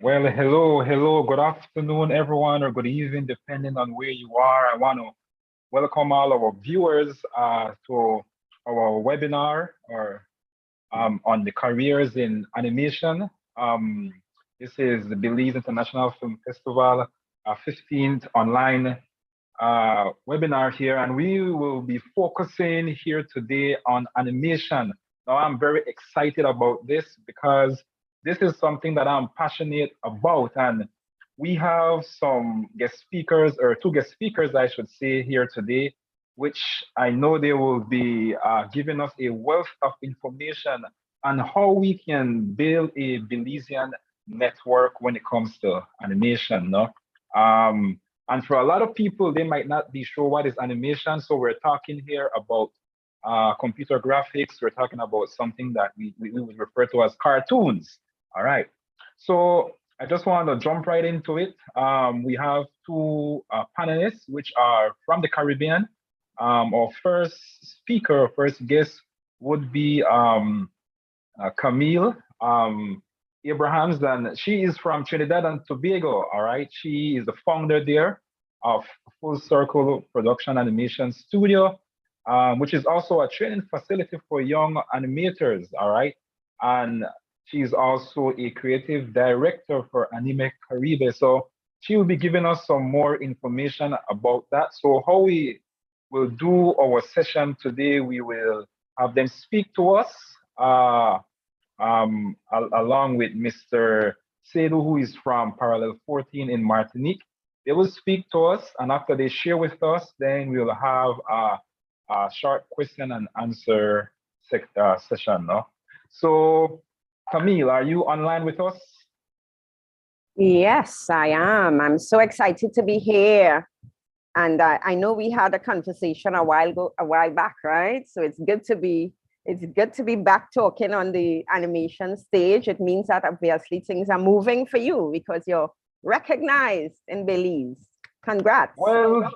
Well, hello, good afternoon, everyone, or good evening, depending on where you are. I want to welcome all our viewers to our webinar or on the careers in animation. Um, this is the Belize International Film Festival, 15th online webinar here, and we will be focusing here today on animation. Now, I'm very excited about this because this is something that I'm passionate about, and we have some guest speakers, or two guest speakers, I should say, here today, which I know they will be giving us a wealth of information on how we can build a Belizean network when it comes to animation. No? And for a lot of people, they might not be sure what is animation. So we're talking here about computer graphics. We're talking about something that we would refer to as cartoons. All right. So I just want to jump right into it. We have two panelists, which are from the Caribbean. Our first speaker, first guest would be Camille. Abrahams, and she is from Trinidad and Tobago. All right, she is the founder there of Full Circle Production Animation Studio, which is also a training facility for young animators. All right, and she's also a creative director for Anime Caribe. So she will be giving us some more information about that. So how we will do our session today, we will have them speak to us. Along with Mr. Seydou, who is from Parallel 14 in Martinique. They will speak to us, and after they share with us, then we'll have a short question and answer session. No? So, Camille, are you online with us? Yes, I am. I'm so excited to be here. And I know we had a conversation a while back, right? So it's good to be back talking on the animation stage. It means that obviously things are moving for you because you're recognized in Belize. Congrats. Well,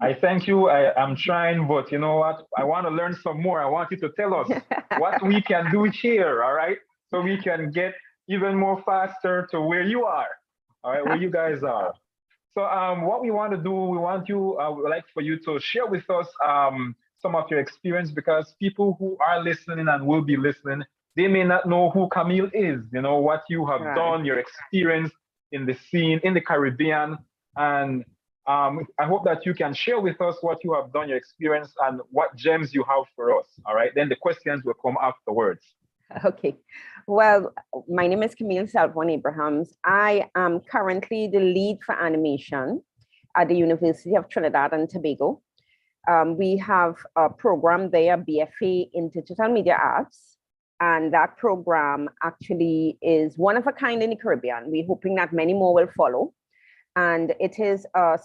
I thank you. I'm trying, but you know what? I want to learn some more. I want you to tell us what we can do here, all right? So we can get even more faster to where you are, all right, where you guys are. So what we want to do, I would like for you to share with us some of your experience, because people who are listening and will be listening, they may not know who Camille is, you know, what you have done, your experience in the scene, in the Caribbean. And I hope that you can share with us what you have done, your experience, and what gems you have for us. All right, then the questions will come afterwards. Okay. Well, my name is Camille Salvon Abrahams. I am currently the lead for animation at the University of Trinidad and Tobago. We have a program there, BFA in Digital Media Arts, and that program actually is one of a kind in the Caribbean. We're hoping that many more will follow. And it is a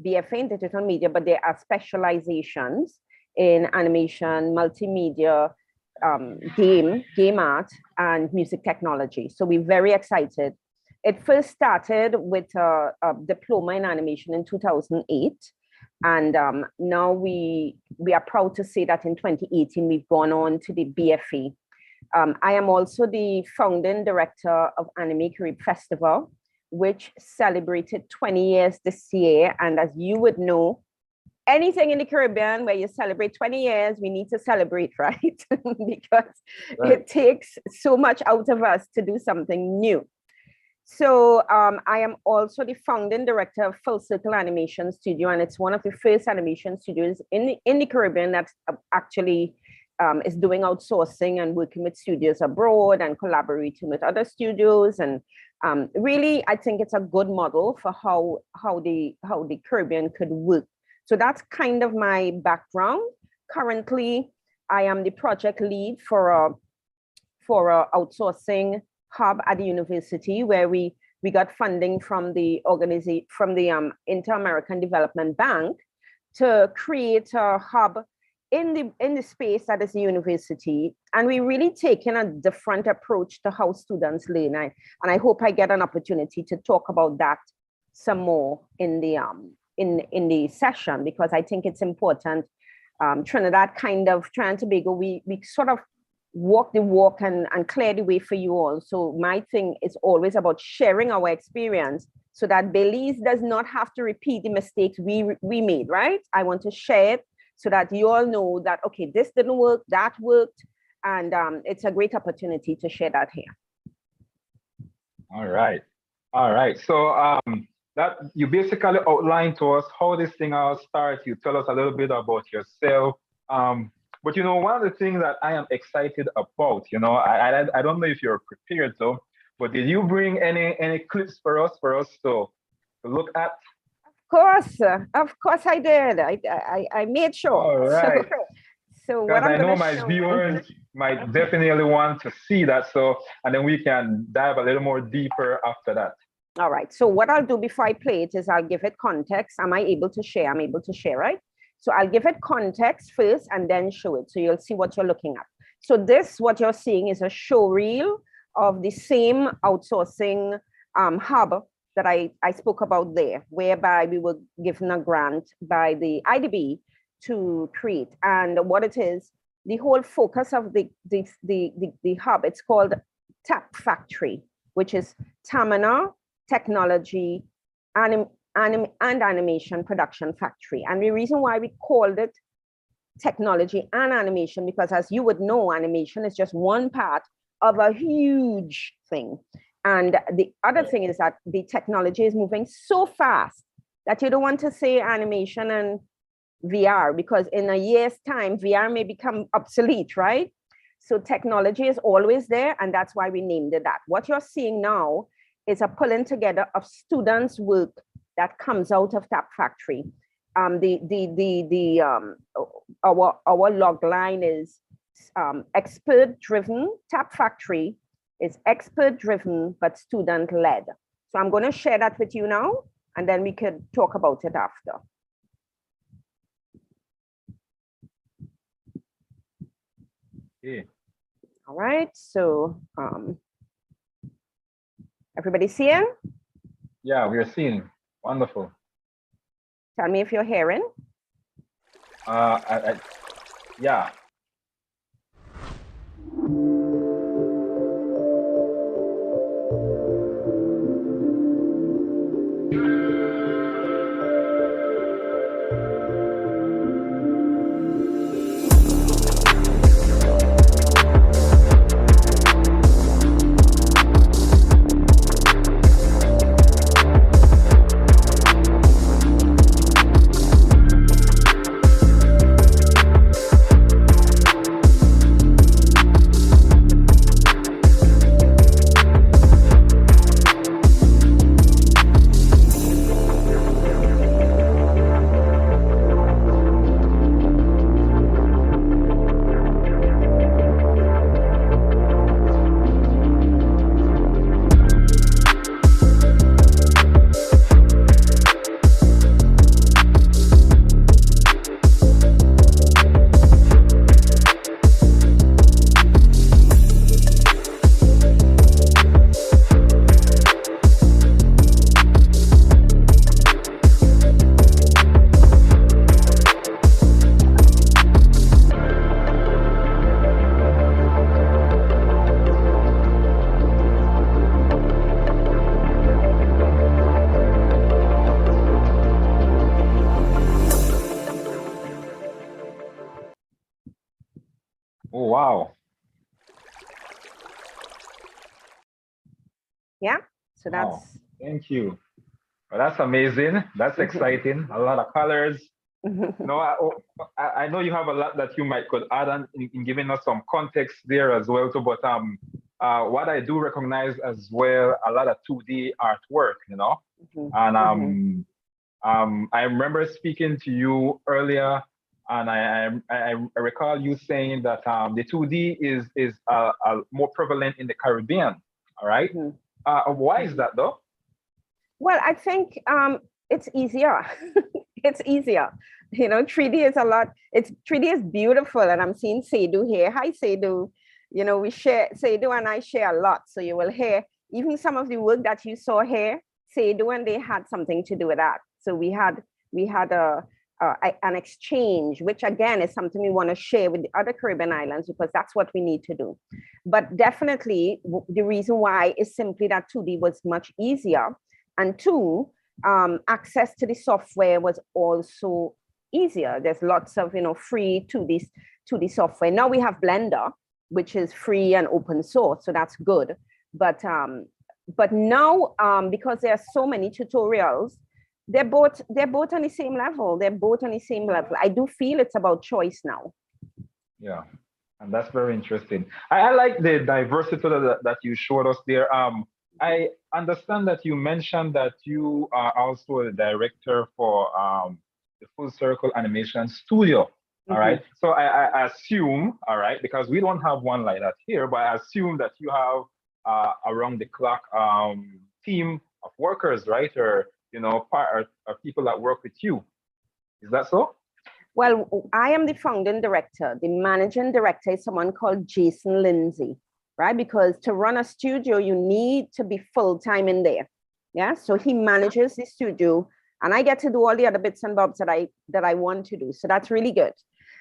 BFA in Digital Media, but there are specializations in animation, multimedia, game art, and music technology. So we're very excited. It first started with a diploma in animation in 2008. And now we are proud to say that in 2018, we've gone on to the BFA. I am also the founding director of Anime Caribe Festival, which celebrated 20 years this year. And as you would know, anything in the Caribbean where you celebrate 20 years, we need to celebrate, right? Because it takes so much out of us to do something new. So I am also the founding director of Full Circle Animation Studio, and it's one of the first animation studios in the Caribbean that's actually is doing outsourcing and working with studios abroad and collaborating with other studios. And really, I think it's a good model for how the Caribbean could work. So that's kind of my background. Currently, I am the project lead for a outsourcing hub at the university, where we got funding from the organization, from the Inter-American Development Bank, to create a hub in the space that is the university. And we really taken a different approach to how students learn. And I hope I get an opportunity to talk about that some more in the session, because I think it's important. Trinidad and Tobago, we sort of walk the walk and clear the way for you all. So my thing is always about sharing our experience, so that Belize does not have to repeat the mistakes we made, right? I want to share it so that you all know that, okay, this didn't work, that worked. And it's a great opportunity to share that here. All right. All right. So that you basically outlined to us how this thing all starts. You tell us a little bit about yourself. But you know, one of the things that I am excited about, you know, I don't know if you're prepared though, but did you bring any clips for us to look at? Of course I did. I made sure. All right. So Because what I'm I know going my to show viewers might definitely want to see that. So, and then we can dive a little more deeper after that. All right. So what I'll do before I play it is I'll give it context. Am I able to share? I'm able to share, right? So I'll give it context first and then show it. So you'll see what you're looking at. So this, what you're seeing, is a show reel of the same outsourcing hub that I spoke about there, whereby we were given a grant by the IDB to create. And what it is, the whole focus of the hub, it's called TAP Factory, which is Tamina Technology and Animation Production Factory. And the reason why we called it technology and animation, because as you would know, animation is just one part of a huge thing. And the other thing is that the technology is moving so fast that you don't want to say animation and VR, because in a year's time, VR may become obsolete, right? So technology is always there, and that's why we named it that. What you're seeing now is a pulling together of students' work that comes out of TAP Factory. Our log line is expert-driven. TAP Factory is expert-driven but student-led. So I'm going to share that with you now, and then we could talk about it after. Yeah. All right. So everybody seeing? Yeah, we are seeing. Wonderful. Tell me if you're hearing. Yeah. Oh, wow. Yeah. So that's. Wow. Thank you. Well, that's amazing. That's exciting. A lot of colors, No, I know you have a lot that you might could add on in giving us some context there as well too, but what I do recognize as well, a lot of 2D artwork, you know, and I remember speaking to you earlier, and I recall you saying that the 2D is more prevalent in the Caribbean. All right, why is that though? Well, I think it's easier. It's easier. You know, 3D is a lot. It's 3D is beautiful, and I'm seeing Seydu here. Hi, Seydu. You know, we share Seydu and I share a lot, so you will hear even some of the work that you saw here. Seydu and they had something to do with that. So we had an exchange, which again is something we want to share with the other Caribbean islands because that's what we need to do. But definitely, the reason why is simply that 2D was much easier, and two, access to the software was also easier. There's lots of free 2D software. Now we have Blender, which is free and open source, so that's good. But now because there are so many tutorials, they're both on the same level. They're both on the same level. I do feel it's about choice now. Yeah, and that's very interesting. I like the diversity that you showed us there. I understand that you mentioned that you are also the director for the Full Circle Animation Studio. All right. So I assume, all right, because we don't have one like that here, but I assume that you have around the clock team of workers, right? Or part or people that work with you. Is that so? Well, I am the founding director. The managing director is someone called Jason Lindsay, right? Because to run a studio, you need to be full-time in there. Yeah. So he manages the studio, and I get to do all the other bits and bobs that I want to do. So that's really good.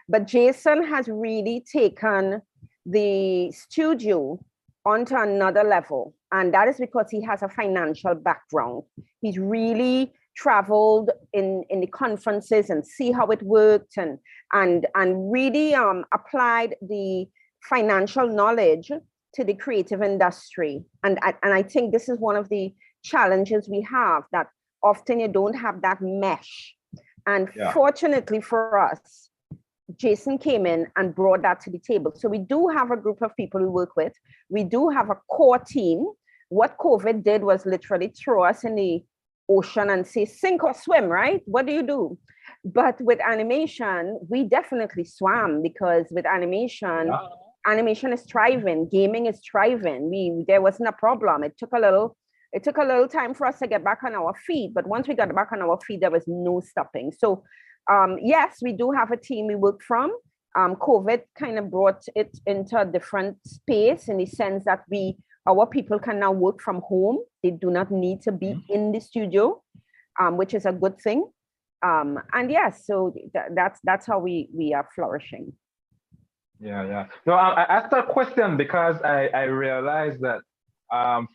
But Jason has really taken the studio onto another level. And that is because he has a financial background. He's really traveled in the conferences and see how it worked and really applied the financial knowledge to the creative industry. And I think this is one of the challenges we have, that often you don't have that mesh. And fortunately for us, Jason came in and brought that to the table. So we do have a group of people we work with. We do have a core team. What COVID did was literally throw us in the ocean and say, sink or swim, right? What do you do? But with animation, we definitely swam, because with animation, animation is thriving, gaming is thriving. There wasn't a problem. It took a little time for us to get back on our feet. But once we got back on our feet, there was no stopping. So yes, we do have a team we work from. COVID kind of brought it into a different space, in the sense that our people can now work from home. They do not need to be in the studio, which is a good thing. And yes, so that's how we are flourishing. Yeah. No, I asked that question because I realized that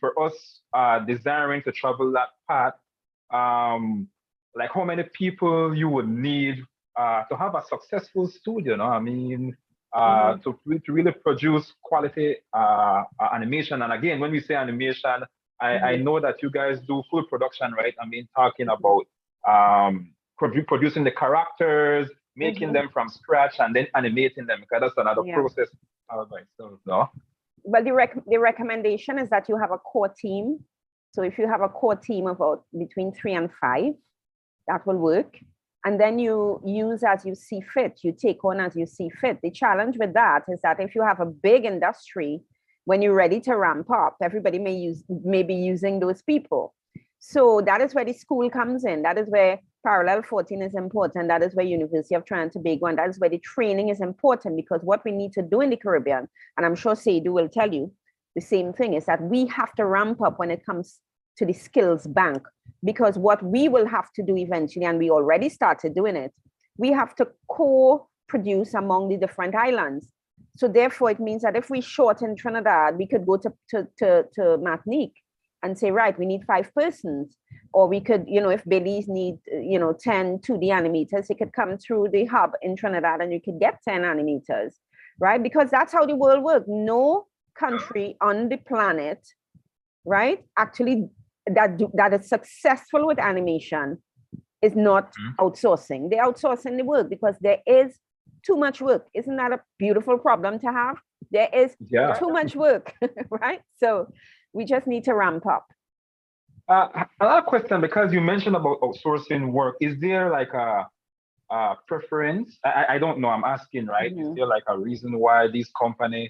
for us desiring to travel that path, like how many people you would need to have a successful studio, no? I mean, to really produce quality animation. And again, when we say animation, I know that you guys do full production, right? I mean, talking about producing the characters, making them from scratch, and then animating them, because that's another process by itself, no? Well, the recommendation is that you have a core team. So if you have a core team of about between 3 and 5, that will work. And then you use as you see fit, you take on as you see fit. The challenge with that is that if you have a big industry, when you're ready to ramp up, everybody may be using those people. So that is where the school comes in. That is where Parallel 14 is important. That is where University of Trinidad and Tobago, and that is where the training is important, because what we need to do in the Caribbean, and I'm sure Seydu will tell you the same thing, is that we have to ramp up when it comes to the skills bank. Because what we will have to do eventually, and we already started doing it, we have to co-produce among the different islands. So therefore, it means that if we short in Trinidad, we could go to Martinique and say, right, we need 5 persons. Or we could, if Belize need, 10 2D animators, it could come through the hub in Trinidad and you could get 10 animators, right? Because that's how the world works. No country on the planet, right, actually that is successful with animation is not Mhm. outsourcing. They're outsourcing the work because there is too much work. Isn't that a beautiful problem to have? There is Yeah. too much work, right? So we just need to ramp up. Another question, because you mentioned about outsourcing work, is there like a preference? I don't know. I'm asking, right? Is Mhm. there like a reason why this company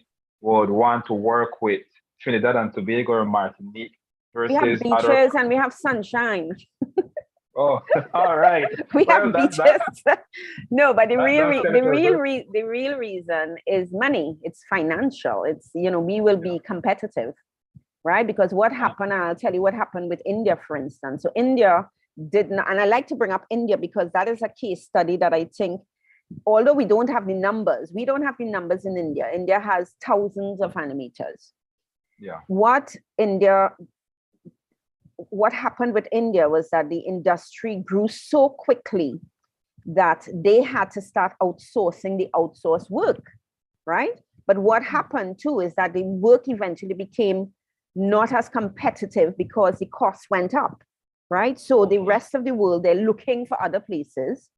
would want to work with Trinidad and Tobago or Martinique We have versus other? beaches and we have sunshine. Oh, all right. We Well, have beaches. No, but that settles it. the real reason is money. It's financial. It's, we will Yeah. be competitive, right? Because what happened, and I'll tell you what happened with India, for instance. So India did not, and I like to bring up India because that is a case study that I think, although we don't have the numbers, we don't have the numbers in India. India has thousands of animators. Yeah. What happened with India was that the industry grew so quickly that they had to start outsourcing the outsourced work, right? But what happened too is that the work eventually became not as competitive because the costs went up, right? So the rest of the world, they're looking for other places,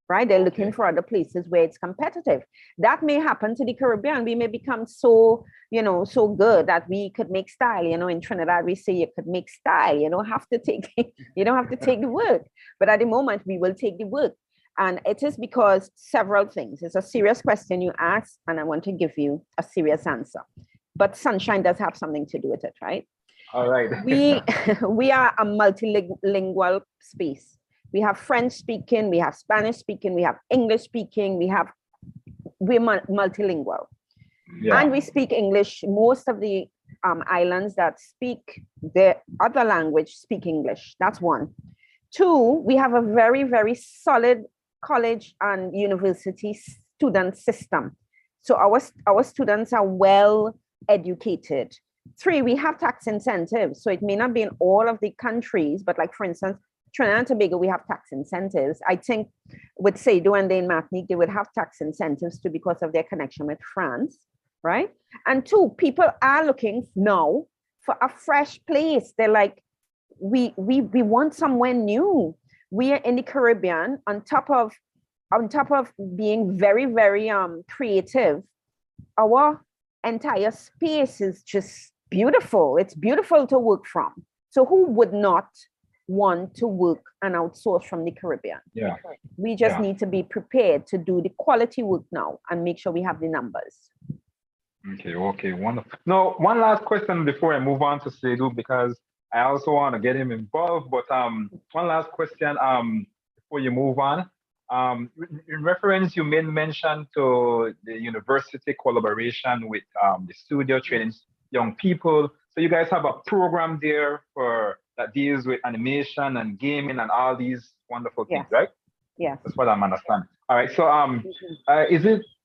right? They're looking for other places where it's competitive. That may happen to the Caribbean. We may become so, so good that we could make style. In Trinidad, we say you could make style. You don't have to take, you don't have to take the work. But at the moment, we will take the work. And it is because several things. It's a serious question you ask, and I want to give you a serious answer. But sunshine does have something to do with it, right? All right. We we are a multilingual space. We have French speaking, we have Spanish speaking, we have English speaking, we're multilingual. Yeah. And we speak English. Most of the islands that speak the other language speak English. That's one. Two, we have a very, very solid college and university student system. So our students are well educated. Three, we have tax incentives. So it may not be in all of the countries, but like for instance, Trinidad and Tobago, we have tax incentives. I think with Sado and in Martinique, they would have tax incentives too because of their connection with France, right? And two, people are looking now for a fresh place. They're like, we want somewhere new. We are in the Caribbean on top of being very, very creative. Our entire space is just beautiful. It's beautiful to work from. So who would not want to work and outsource from the Caribbean? Yeah. We just need to be prepared to do the quality work now and make sure we have the numbers. Okay, wonderful. Now, one last question before I move on to Seydou, because I also want to get him involved. But one last question before you move on. In reference, you made mention to the university collaboration with the studio training young people. So you guys have a program there that deals with animation and gaming and all these wonderful things, right? Yeah. That's what I'm understanding. All right. So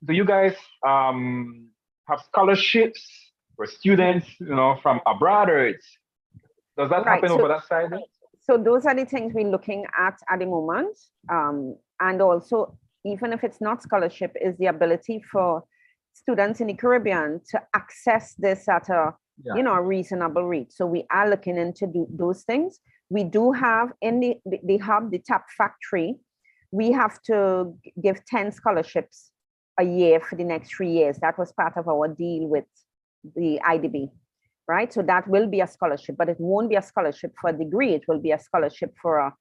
do you guys have scholarships for students, from abroad, or does that happen over that side? So those are the things we're looking at the moment. And also, even if it's not scholarship, is the ability for students in the Caribbean to access this at a reasonable rate. So we are looking into those things. We do have in the hub, the Tap Factory, we have to give 10 scholarships a year for the next 3 years. That was part of our deal with the IDB, right? So that will be a scholarship, but it won't be a scholarship for a degree. It will be a scholarship for a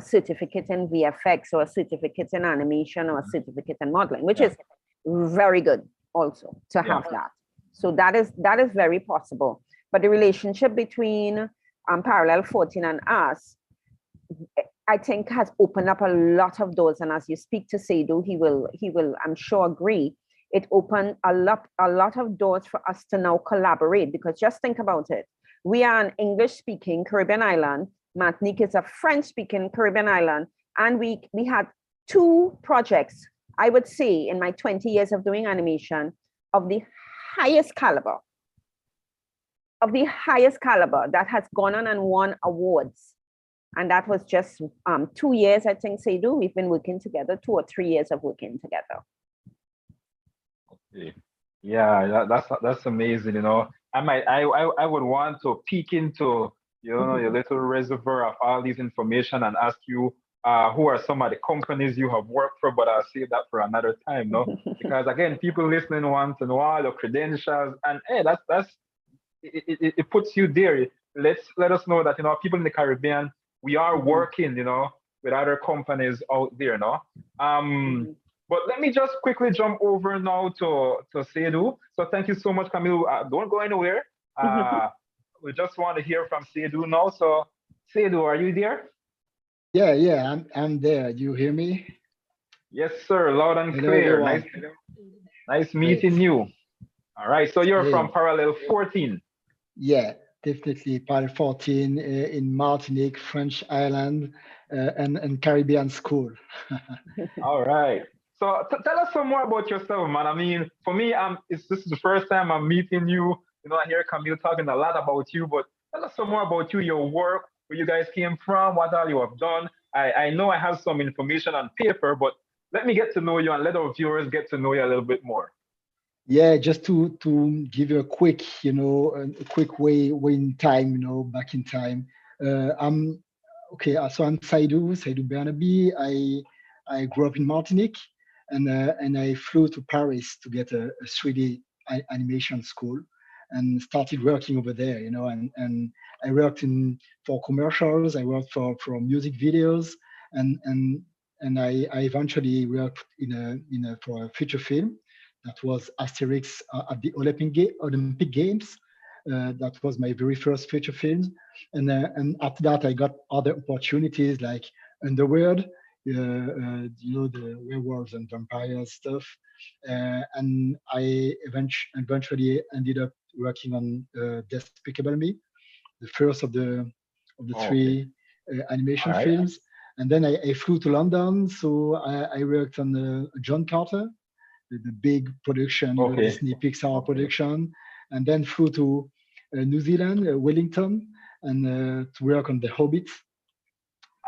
certificate in VFX or a certificate in animation or a certificate in modeling, which is very good also to have that. So that is very possible. But the relationship between Parallel 14 and us, I think, has opened up a lot of doors. And as you speak to Seydou, he will, I'm sure, agree. It opened a lot of doors for us to now collaborate, because just think about it. We are an English-speaking Caribbean island. Martinique is a French-speaking Caribbean island. And we had 2 projects, I would say, in my 20 years of doing animation, of the highest caliber that has gone on and won awards. And that was just 2 years, I think, Seydou, we've been working together, 2 or 3 years of working together. Okay. Yeah, that's amazing. I would want to peek into, your little reservoir of all these information and ask you who are some of the companies you have worked for, but I'll save that for another time, no? Because again, people listening want to know all your credentials, and hey, that's it puts you there. Let us know that people in the Caribbean, we are Mhm, working, with other companies out there, no. mhm, But let me just quickly jump over now to Seydou. So thank you so much, Camille. Don't go anywhere. mhm. Uh, we just want to hear from Seydou now. So Seydou, are you there? Yeah, yeah, I'm there. You hear me? Yes, sir. Loud and Hello, clear. everyone. Nice meeting Great. you. All right. So you're from Hey, Parallel 14. yeah, definitely. Pile 14 in Martinique, French island, and Caribbean school. All right. So tell us some more about yourself, man. I mean, for me, this is the first time I'm meeting you. I hear Camille talking a lot about you, but tell us some more about you, your work, where you guys came from, what all you have done. I know I have some information on paper, but let me get to know you and let our viewers get to know you a little bit more. Yeah, just to give you a quick, a quick way in time, back in time. I'm okay. So I'm Saidou Bernabe. I grew up in Martinique, and I flew to Paris to get a 3D animation school, and started working over there. And I worked in for commercials. I worked for music videos, and I eventually worked in a for a feature film that was Asterix at the Olympic Games. That was my very first feature film, and after that I got other opportunities like Underworld, the werewolves and vampires stuff, and I eventually ended up working on Despicable Me, the first of the Oh, okay. three All animation right. films. And then I flew to London, so I worked on John Carter, the big production, Okay. Disney Pixar production, and then flew to New Zealand, Wellington, and to work on The Hobbit.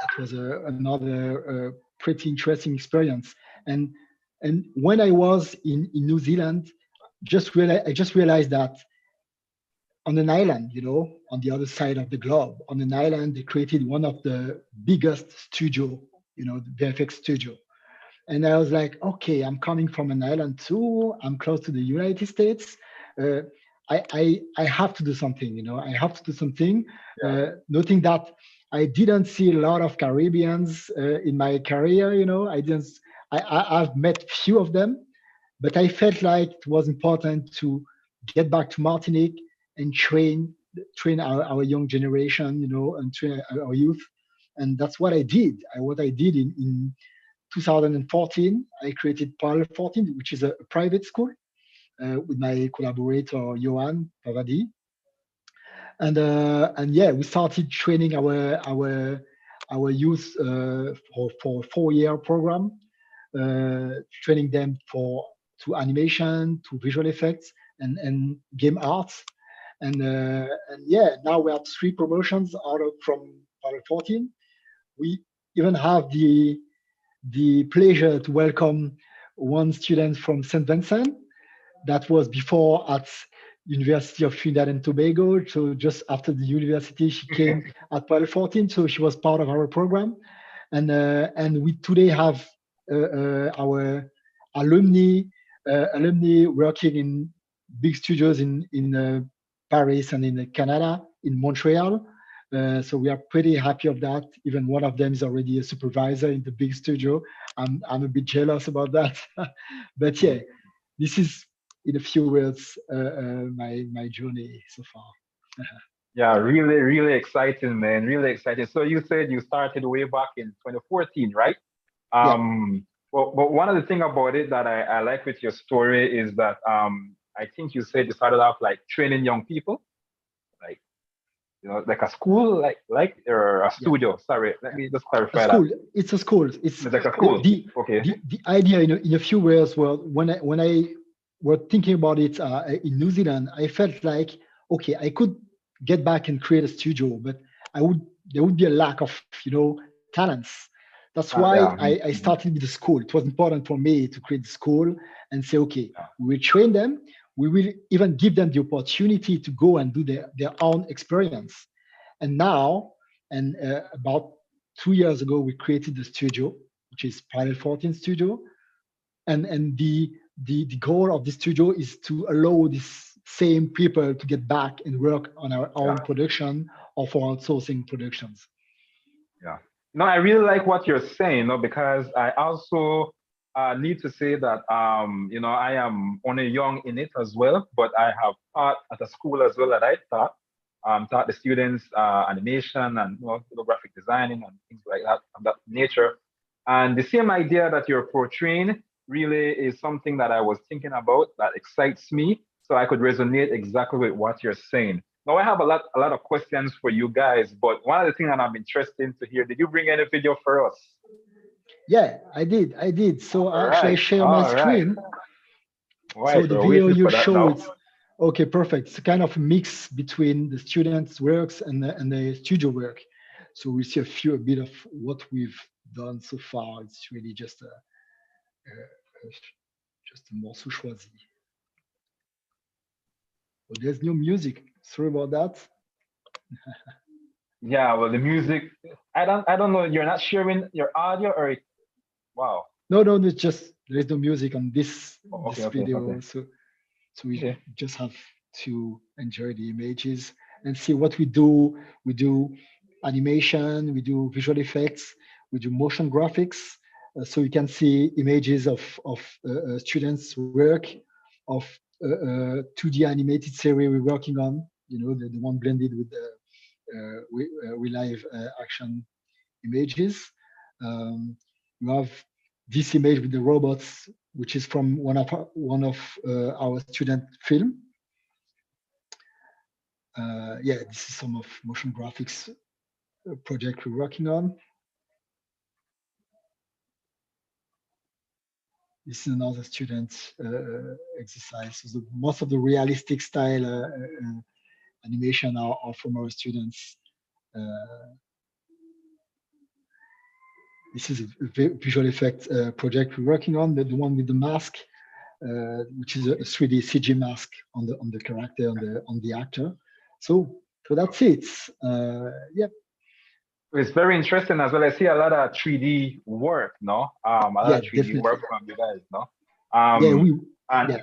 That was another pretty interesting experience. And and when I was in New Zealand, I just realized that on an island, on the other side of the globe, on an island, they created one of the biggest studio, the VFX studio. And I was like, okay, I'm coming from an island too. I'm close to the United States. Uh, I have to do something. I have to do something. Yeah. Noting that I didn't see a lot of Caribbeans in my career. I didn't. I've met few of them, but I felt like it was important to get back to Martinique and train our young generation, and train our youth. And that's what I did. What I did in 2014, I created Parallel 14, which is a private school with my collaborator Johan Pavadi, and yeah, we started training our youth for a 4-year program, training them to animation, to visual effects, and game arts, and yeah, now we have 3 promotions from Parallel 14. We even have the pleasure to welcome one student from St. Vincent that was before at University of Trinidad and Tobago. So just after the university, she came at Parallel 14, so she was part of our program. And we today have our alumni working in big studios in Paris and in Canada, in Montreal. So we are pretty happy of that. Even one of them is already a supervisor in the big studio. I'm a bit jealous about that, but yeah, this is in a few words my journey so far. Yeah, really, really exciting, man. Really exciting. So you said you started way back in 2014, right? Yeah, But one of the thing about it that I like with your story is that I think you said you started off like training young people, like like a school, like or a yeah, studio. Sorry, let yeah. me just A clarify that. school. It's a school. It's It's like a the school. the Okay. the idea in a few words. Well, when I were thinking about it in New Zealand, I felt like okay, I could get back and create a studio, but I would there would be a lack of talents. That's why Yeah. I started with the school. It was important for me to create the school and say, okay, Yeah. we will train them. We will even give them the opportunity to go and do their own experience. And now, and about 2 years ago, we created the studio, which is Planet 14 Studio. And the goal of the studio is to allow these same people to get back and work on our own Yeah. production or for outsourcing productions. Yeah. No, I really like what you're saying, no, because I also need to say that I am only young in it as well, but I have taught at a school as well that I taught the students animation and graphic designing and things like that of that nature. And the same idea that you're portraying really is something that I was thinking about that excites me. So I could resonate exactly with what you're saying. Now I have a lot of questions for you guys, but one of the things that I'm interested to hear, did you bring any video for us? Yeah, I did. So All actually, I right, share my all right. screen. So Right, the we're video waiting you for that now. showed, okay, perfect. It's a kind of mix between the students' works and the studio work. So we see a bit of what we've done so far. It's really just a morceau choisi. Oh, there's no music. Sorry about that. Yeah, well, the music, I don't know. You're not sharing your audio or wow. No, it's just there's no music on this Oh, okay, this okay, okay, video. So we okay. just have to enjoy the images and see what we do. We do animation, we do visual effects, we do motion graphics. So you can see images of students' work, of 2D animated series we're working on. The one blended with the we live action images. Um, you have this image with the robots, which is from one of our student film. Yeah, this is some of motion graphics project we're working on. This is another student exercise. So most of the realistic style animation are from our students. Uh, this is a visual effect project we're working on, the one with the mask, which is a 3D CG mask on the character on the actor. So that's it. Yeah, It's very interesting as well. I see a lot of 3D work, no? A lot yeah, of 3D definitely. work from you guys, no? Yeah, Um, we and yeah.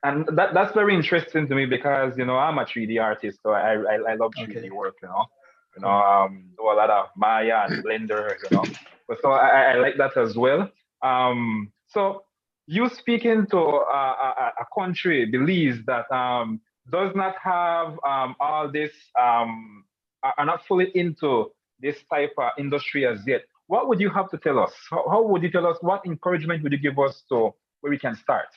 and that's very interesting to me because I'm a 3D artist, so I love 3D Okay, work, cool. do a lot of Maya and Blender. But so I like that as well. So you speaking to a country, Belize, that does not have all this, are not fully into this type of industry as yet. What would you have to tell us? How would you tell us? What encouragement would you give us to where we can start?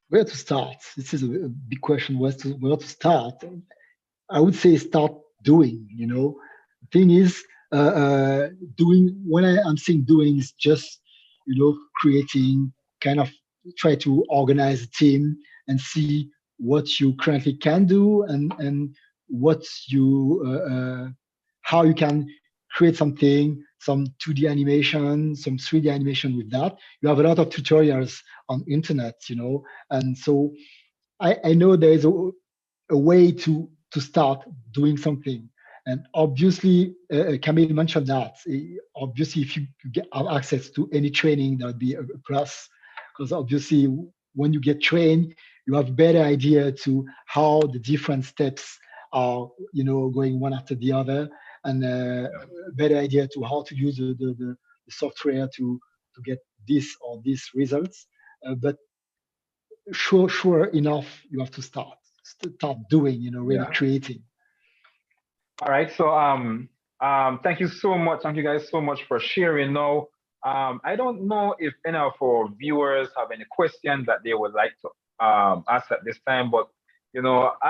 Where to start? This is a big question. Where to start? I would say start doing. The thing is, doing. When I'm saying doing is just creating, kind of try to organize a team and see what you currently can do and what you how you can create something, some 2D animation, some 3D animation with that. You have a lot of tutorials on internet, and so I know there is a way to start doing something. And obviously, Camille mentioned that. Obviously, if you get have access to any training, that would be a plus. Because obviously, when you get trained, you have a better idea to how the different steps are, going one after the other, and a better idea to how to use the software to get this or these results. But sure enough, you have to start doing, really Yeah. creating. All right. So thank you so much. Thank you guys so much for sharing. Now, I don't know if any of our viewers have any questions that they would like to ask at this time, but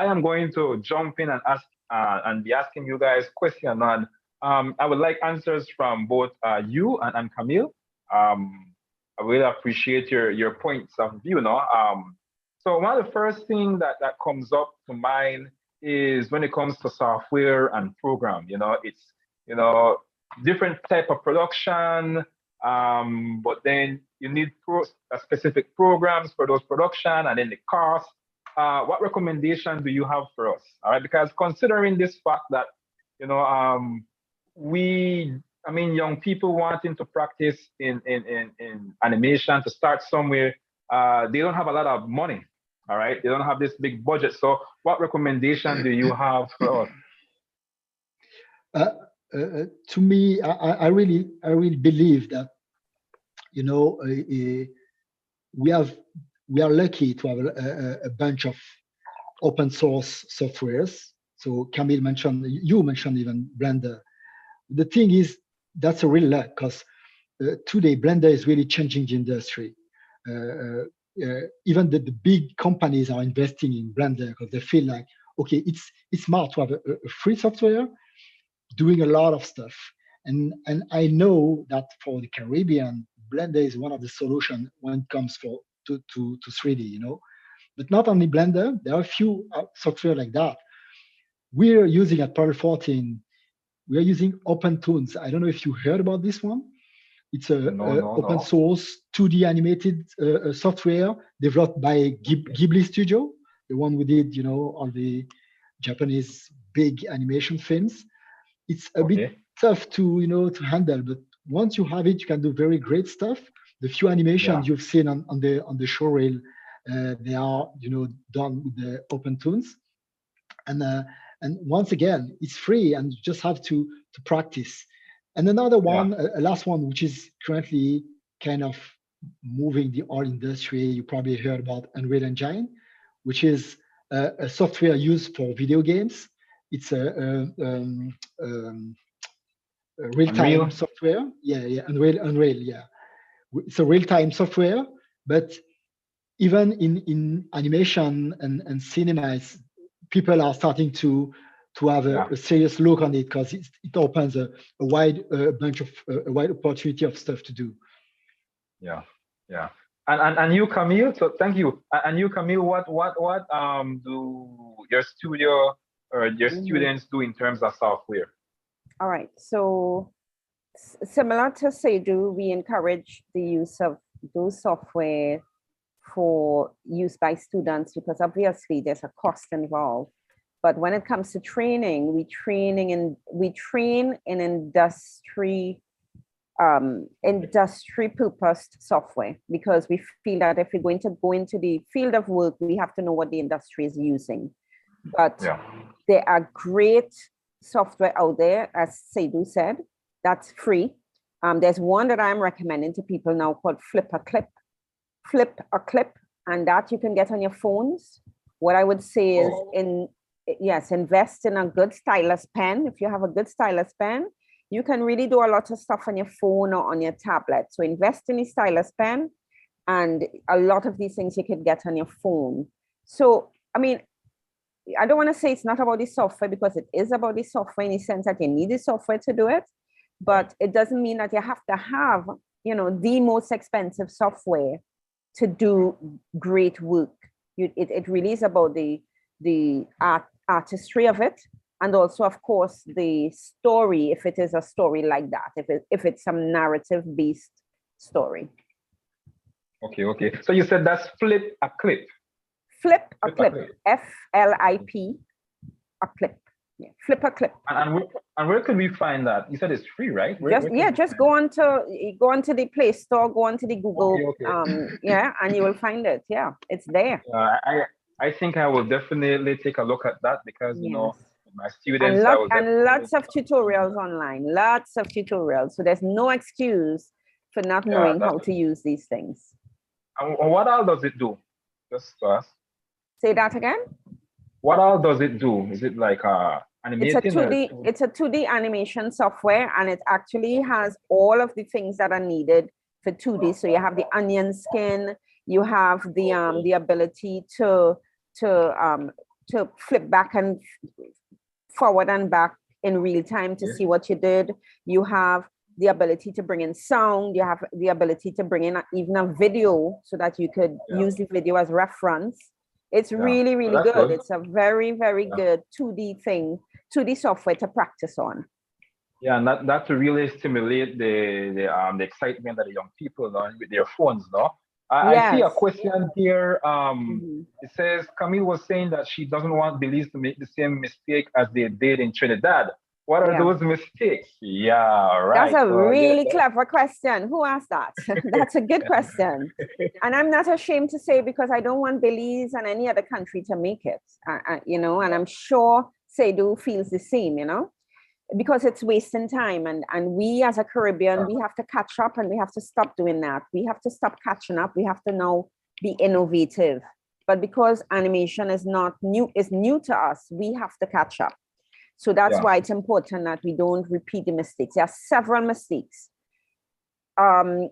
I am going to jump in and ask and be asking you guys questions on. I would like answers from both you and Camille. Um, I really appreciate your points of view. No. So one of the first things that comes up to mind is when it comes to software and program. It's you know different type of production, but then you need specific programs for those production, and then the cost. What recommendation do you have for us? All right, because considering this fact that you know um, I mean, young people wanting to practice in animation to start somewhere, they don't have a lot of money. All right, they don't have this big budget. So, what recommendation do you have for us? uh, to me, I really believe that, you know, we have we are lucky to have a bunch of open source softwares. So Camille mentioned, you mentioned even Blender. The thing is, that's a real luck, because today Blender is really changing the industry. Even the big companies are investing in Blender because they feel like, okay, it's smart to have a free software doing a lot of stuff. And I know that for the Caribbean, Blender is one of the solutions when it comes to 3D, you know. But not only Blender, there are a few software like that. We're using at Pearl 14, we're using OpenToons. I don't know if you heard about this one. It's No, a no, open no. source 2D animated software developed by Ghibli Studio, the one who did, you know, all the Japanese big animation films. It's a bit Okay. tough to, you know, to handle, but once you have it, you can do very great stuff. The few Yeah. animations you've seen on the show reel, they are, you know, done with the OpenToons. And once again, it's free, and you just have to practice. And another Yeah. one, a last one, which is currently kind of moving the whole industry. You probably heard about Unreal Engine, which is a software used for video games. It's a real-time Unreal. software. Yeah, Unreal. Yeah, it's a real-time software, but even in animation and cinema, people are starting to have Yeah. a serious look on it, because it opens a wide bunch of a wide opportunity of stuff to do. Yeah. Yeah. And you, Camille. So thank you. And you, Camille, what do your studio or your Mhm. students do in terms of software? All right. So similar to Sedu, we encourage the use of those software for use by students because obviously there's a cost involved. But when it comes to training, we train in industry purposed software, because we feel that if we're going to go into the field of work, we have to know what the industry is using. But Yeah. there are great software out there, as Seydou said, that's free. There's one that I'm recommending to people now called Flip a Clip, and that you can get on your phones. What I would say is, Oh, invest in a good stylus pen. If you have a good stylus pen, you can really do a lot of stuff on your phone or on your tablet. So invest in a stylus pen, and a lot of these things you could get on your phone. So, I mean, I don't want to say it's not about the software, because it is about the software in the sense that you need the software to do it, but it doesn't mean that you have to have, the most expensive software to do great work. It really is about the artistry of it, and also, of course, the story, if it is a story like that, if it's some narrative based story. okay, okay. So you said that's flip a clip. Flip a Flip a clip, clip. FLIP, a clip. Yeah, flip a clip. And where could we find that? You said it's free, right? Where could we Just find go onto the Play Store, go onto the it? Okay, Google, okay. yeah, and you will find it. Yeah, it's there. I think I will definitely take a look at that because Yes. my And students I will definitely lots of tutorials online, lots of tutorials. So there's no excuse for not yeah knowing how that's to use these things. and what all does it do? Just to ask. Say that again. What all does it do? Is it like animating or It's a 2D animation software, and it actually has all of the things that are needed for 2D. So you have the onion skin, you have the ability to flip back and forward and back in real time to okay. see what you did. You have the ability to bring in sound. You have the ability to bring in even a video so that you could Yeah, use the video as reference. It's yeah. really, Oh, really that's good. good. It's a very, very Yeah. good 2D thing, 2D software to practice on. Yeah, and that to really stimulate the excitement that the young people with their phones, no? I see a Yes. question here. Mhm. It says Camille was saying that she doesn't want Belize to make the same mistake as they did in Trinidad. What are Yeah. those mistakes? Yeah, That's right. a So yeah, really clever question. Who asked that? That's a good question. And I'm not ashamed to say, because I don't want Belize and any other country to make it, you know, and I'm sure Seydou feels the same, you know, because it's wasting time. And we as a Caribbean, we have to catch up, and we have to stop doing that. We have to stop catching up. We have to now be innovative. But because animation is not new, is new to us, we have to catch up. So that's yeah, why it's important that we don't repeat the mistakes. There are several mistakes. Um,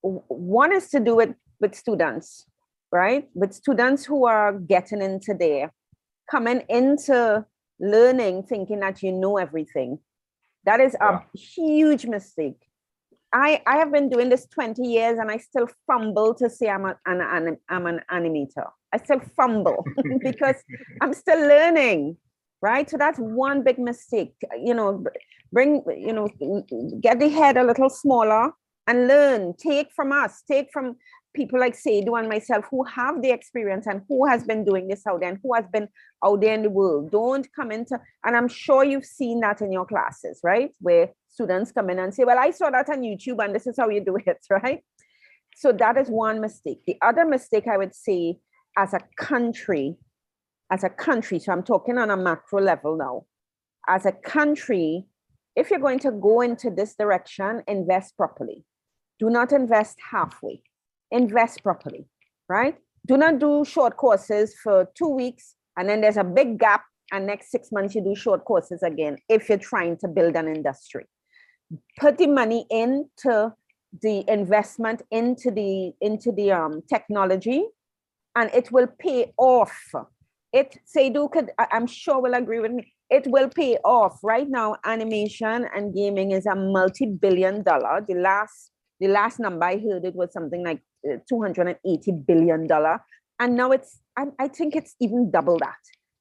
One is to do it with students, right? With students who are getting into there, coming into learning, thinking that you know everything. That is a yeah. huge mistake. I have been doing this 20 years, and I still fumble to say I'm an animator. I still fumble because I'm still learning, right? So that's one big mistake. You know, bring, you know, get the head a little smaller and learn. Take from us, take from people like Seydou and myself who have the experience and who has been doing this out there and who has been out there in the world. Don't come into, and I'm sure you've seen that in your classes, right? Where students come in and say, well, I saw that on YouTube and this is how you do it, right? So that is one mistake. The other mistake I would say, as a country, so I'm talking on a macro level now, as a country, if you're going to go into this direction, invest properly. Do not invest halfway. Invest properly, right? Do not do short courses for 2 weeks and then there's a big gap, and next 6 months you do short courses again if you're trying to build an industry. Put the money into the investment, into the technology, and it will pay off. It Seydou could, I'm sure will agree with me. It will pay off. Right now, animation and gaming is a multi-billion-dollar. The last number I heard, it was something like $280 billion, and now I think it's even double that,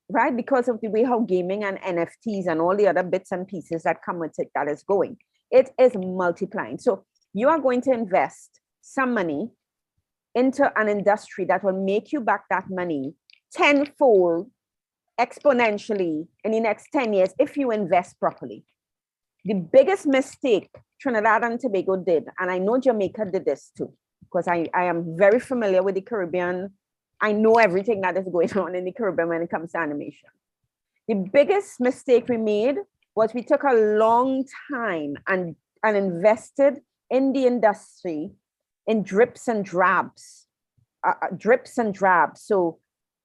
right? Because of the way how gaming and NFTs and all the other bits and pieces that come with it that is going, it is multiplying. So you are going to invest some money into an industry that will make you back that money tenfold exponentially in the next 10 years if you invest properly. The biggest mistake Trinidad and Tobago did, and I know Jamaica did this too, because I am very familiar with the Caribbean. I know everything that is going on in the Caribbean when it comes to animation. The biggest mistake we made was we took a long time and invested in the industry in drips and drabs, drips and drabs. So,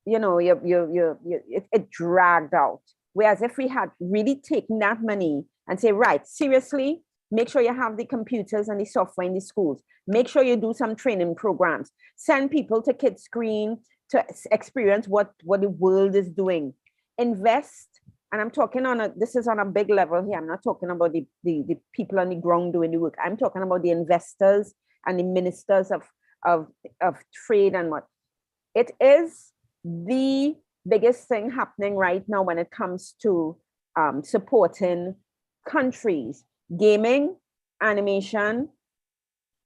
you know, it dragged out. Whereas if we had really taken that money and say, right, seriously, make sure you have the computers and the software in the schools. Make sure you do some training programs. Send people to Kids Screen to experience what the world is doing. Invest, and I'm talking this is on a big level here. I'm not talking about the people on the ground doing the work. I'm talking about the investors and the ministers of trade and what. It is the biggest thing happening right now when it comes to supporting countries, gaming, animation,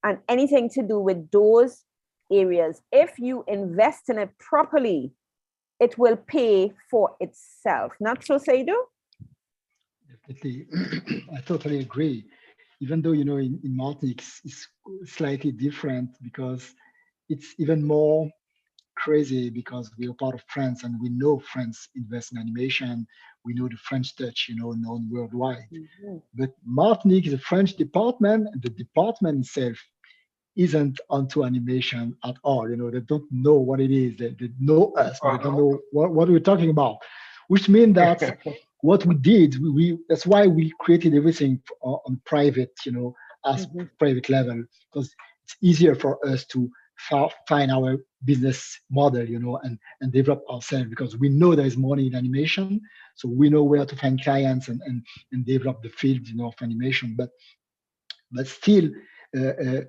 and anything to do with those areas. If you invest in it properly, it will pay for itself. Not so, Seydou? Definitely. I totally agree. Even though, you know, in Martinique, it's slightly different because it's even more crazy because we are part of France and we know France invests in animation. We know the French touch, you know, known worldwide. Mhm. But Martinique is a French department, and the department itself isn't onto animation at all. You know, they don't know what it is. They know us, but they don't know what we're talking about. Which means that what we did, that's why we created everything on private, you know, as Mhm. private level, because it's easier for us to find our business model, you know, and develop ourselves because we know there is money in animation, so we know where to find clients and develop the field, you know, of animation. But still, uh, uh,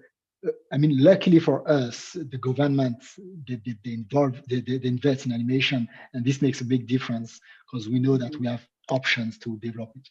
I mean, luckily for us, the government they invest in animation, and this makes a big difference because we know that we have options to develop it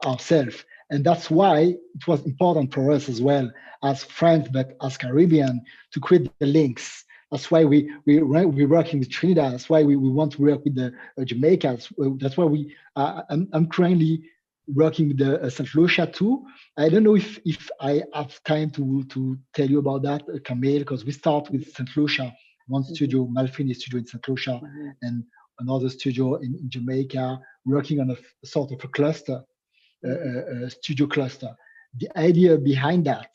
ourselves, and that's why it was important for us as well as French, but as Caribbean, to create the links. That's why we're working with Trinidad. That's why we want to work with the Jamaica. That's why I'm currently working with the St. Lucia too. I don't know if I have time to tell you about that, Camille, because we start with St. Lucia, one studio, Malfini studio in St. Lucia, and another studio in Jamaica, working on a sort of a cluster, a studio cluster. The idea behind that,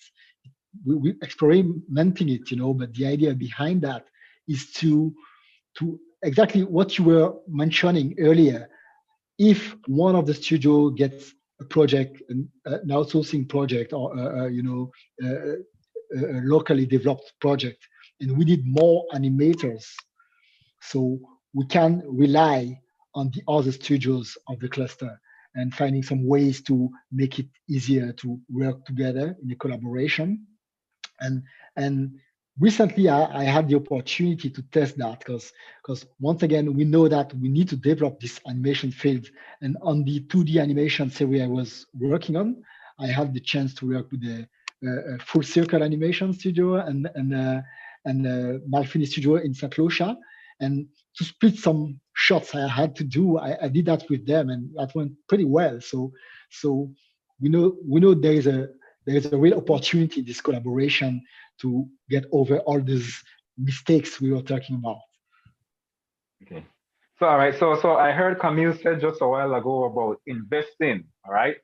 we experimenting it, but the idea behind that is to exactly what you were mentioning earlier. If one of the studio gets a project, an outsourcing project, or a locally developed project, and we need more animators, so we can rely on the other studios of the cluster and finding some ways to make it easier to work together in a collaboration. And recently I had the opportunity to test that because once again we know that we need to develop this animation field. And on the 2D animation series I was working on, I had the chance to work with the Full Circle Animation Studio and Malfini Studio in St. Lucia, and to split some shots I had to do. I did that with them, and that went pretty well. So we know there is a real opportunity in this collaboration to get over all these mistakes we were talking about. Okay. So all right. So I heard Camille said just a while ago about investing. All right,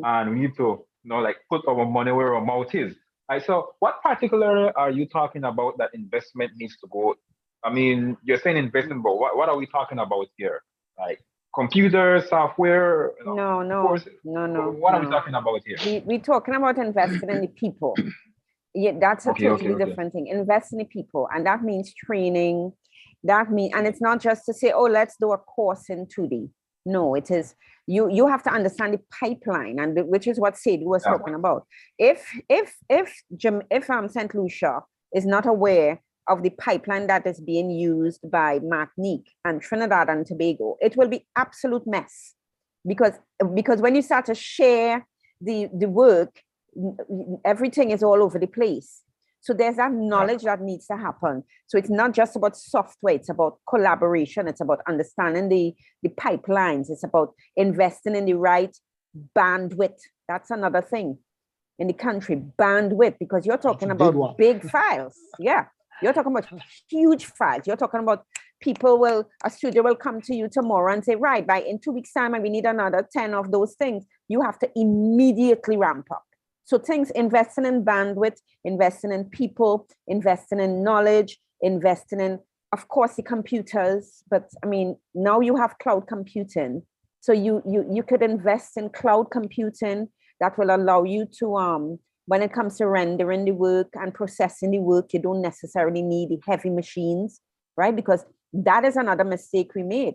and we need to like put our money where our mouth is. All right. So what particularly are you talking about that investment needs to go? I mean, you're saying investment, but what are we talking about here? Like computer, software, No. What are we talking about here? We're talking about investing in the people. Yeah, that's a totally Okay. different thing. Invest in the people, and that means training. And it's not just to say, oh, let's do a course in 2D. No, it is you have to understand the pipeline, and which is what Sadie was talking about. If St. Lucia is not aware of the pipeline that is being used by Martinique and Trinidad and Tobago, it will be absolute mess. Because when you start to share the work, everything is all over the place. So there's that knowledge that needs to happen. So it's not just about software, it's about collaboration, it's about understanding the pipelines, it's about investing in the right bandwidth. That's another thing in the country, bandwidth, because you're talking about big files. Yeah, you're talking about huge files. You're talking about a studio will come to you tomorrow and say, right, in 2 weeks' time, we need another 10 of those things. You have to immediately ramp up. So things, investing in bandwidth, investing in people, investing in knowledge, investing in, of course, the computers. But I mean, now you have cloud computing. So you could invest in cloud computing that will allow you to, when it comes to rendering the work and processing the work, you don't necessarily need the heavy machines, right? Because that is another mistake we made.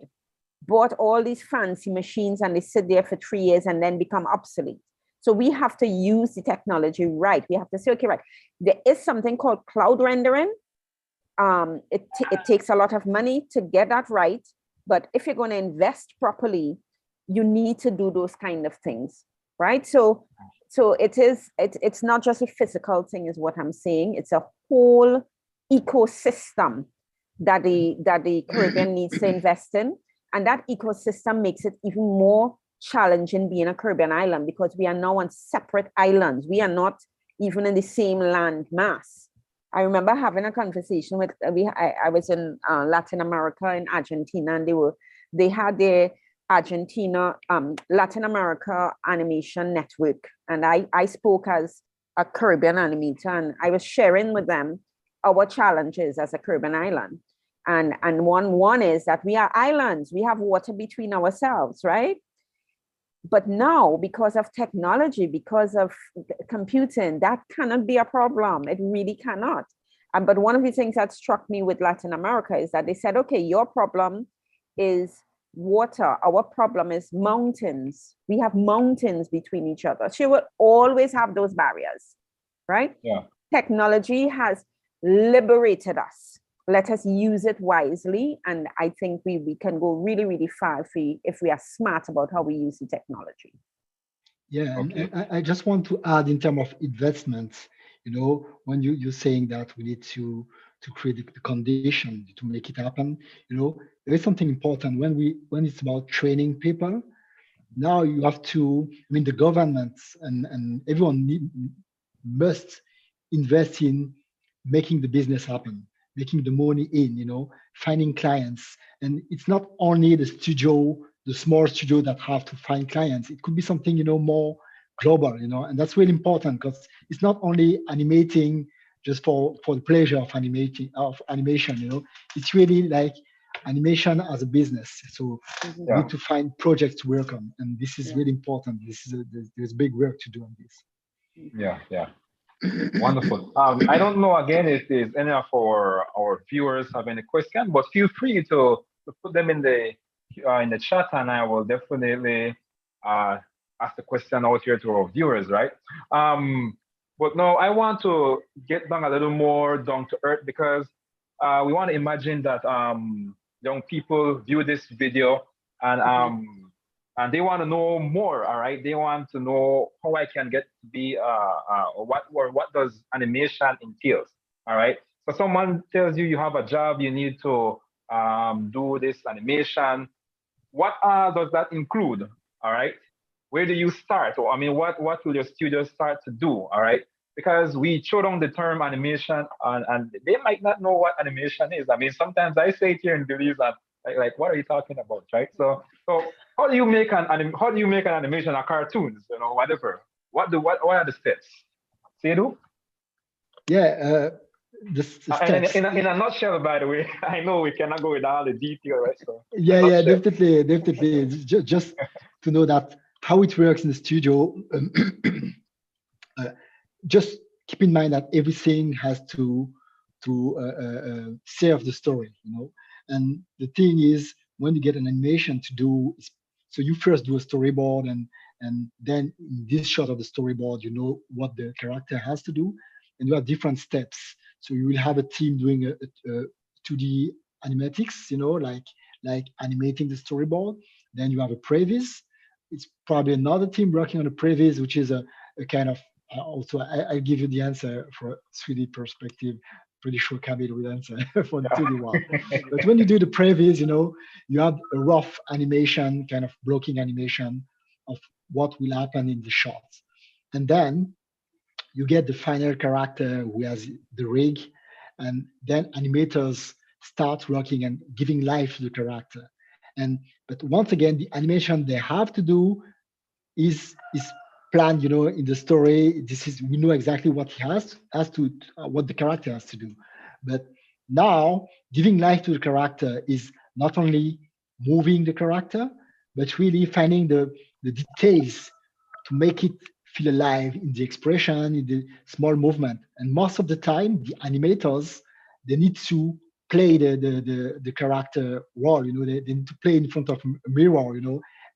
Bought all these fancy machines and they sit there for 3 years and then become obsolete. So we have to use the technology right. We have to say, okay, right, there is something called cloud rendering. It takes a lot of money to get that right. But if you're going to invest properly, you need to do those kind of things, right? So it's not just a physical thing is what I'm saying. It's a whole ecosystem that the Caribbean needs to invest in. And that ecosystem makes it even more challenging being a Caribbean island, because we are now on separate islands. We are not even in the same land mass. I remember having a conversation with I was in Latin America, in Argentina, and they had their Argentina Latin America Animation Network, and I spoke as a Caribbean animator, and I was sharing with them our challenges as a Caribbean island. And one is that we are islands. We have water between ourselves, right? But now, because of technology, because of computing, that cannot be a problem. It really cannot. But one of the things that struck me with Latin America is that they said, okay, your problem is water. Our problem is mountains. We have mountains between each other. So you will always have those barriers, right? Yeah. Technology has liberated us. Let us use it wisely. And I think we can go really, really far if we are smart about how we use the technology. Yeah, Okay. and I just want to add in terms of investments, when you're saying that we need to create the condition to make it happen, there is something important when it's about training people. now you have to, I mean, the governments and everyone must invest in making the business happen, making the money in, finding clients. And it's not only the studio, the small studio that have to find clients. It could be something, more global, and that's really important because it's not only animating just for the pleasure of animation, it's really like animation as a business. So Mhm. you Yeah. need to find projects to work on, and this is Yeah. really important. There's big work to do on this. Yeah. Yeah. Wonderful. I don't know again if there's any of our viewers have any question, but feel free to put them in the chat, and I will definitely uh, ask the question out here to our viewers, right? But no, I want to get down a little more down to earth because we want to imagine that young people view this video and Mhm. they want to know more. All right, they want to know how I can get to be what does animation entails. All right, so someone tells you you have a job, you need to do this animation. What does that include? All right, where do you start? Or I mean, what will your studio start to do? All right, because we throw down the term animation, and they might not know what animation is. I mean, sometimes I say it here in Belize that like what are you talking about, right? So how do you make how do you make an animation, a cartoons, whatever? What are the steps? Sedu? Yeah, the And steps. in a nutshell, by the way, I know we cannot go with all the detail, right? So in a Yeah, nutshell. definitely. Just to know that how it works in the studio. uh, just keep in mind that everything has to serve the story, And the thing is, when you get an animation to do, so you first do a storyboard, and then in this shot of the storyboard, you know what the character has to do, and you have different steps. So you will have a team doing a 2D animatics, like animating the storyboard. Then you have a previs. It's probably another team working on a previs, which is a kind of also, I'll give you the answer for a 3D perspective. Pretty sure Kamil will answer for the 2D one. But when you do the previs, you have a rough animation, kind of blocking animation of what will happen in the shots. And then you get the final character who has the rig, and then animators start working and giving life to the character. And but once again, the animation they have to do is planned, in the story. This is, we know exactly what he has to what the character has to do. But now giving life to the character is not only moving the character, but really finding the details to make it feel alive in the expression, in the small movement. And most of the time the animators, they need to play the character role. They need to play in front of a mirror,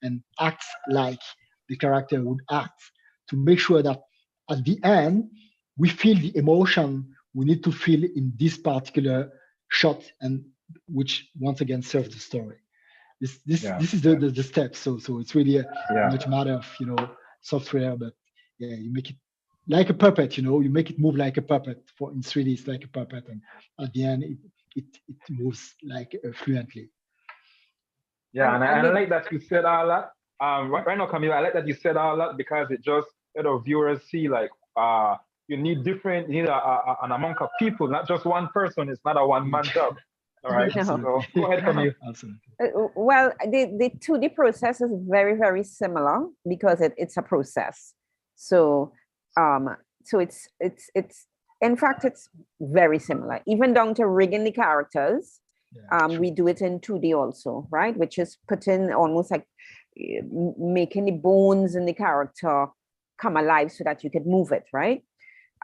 and act like the character would act, to make sure that at the end we feel the emotion we need to feel in this particular shot, and which once again serves the story. This this Yeah, this is yeah, the steps. So it's really a yeah. much matter of software, but yeah, you make it like a puppet. You make it move like a puppet. For in 3D, it's like a puppet, and at the end it moves like fluently. Yeah, And and I the like that you said all that. Right now, Camila, I like that you said all that because it just let our viewers see like you need an amount of people, not just one person. It's not a one man job. All right. no. So Absolutely. go ahead, Camille. Absolutely. Well, the 2D process is very, very similar because it's a process. So, um, so it's in fact it's very similar, even down to rigging the characters. Yeah, true. We do it in 2D also, right? Which is putting almost like making the bones in the character come alive so that you could move it, right?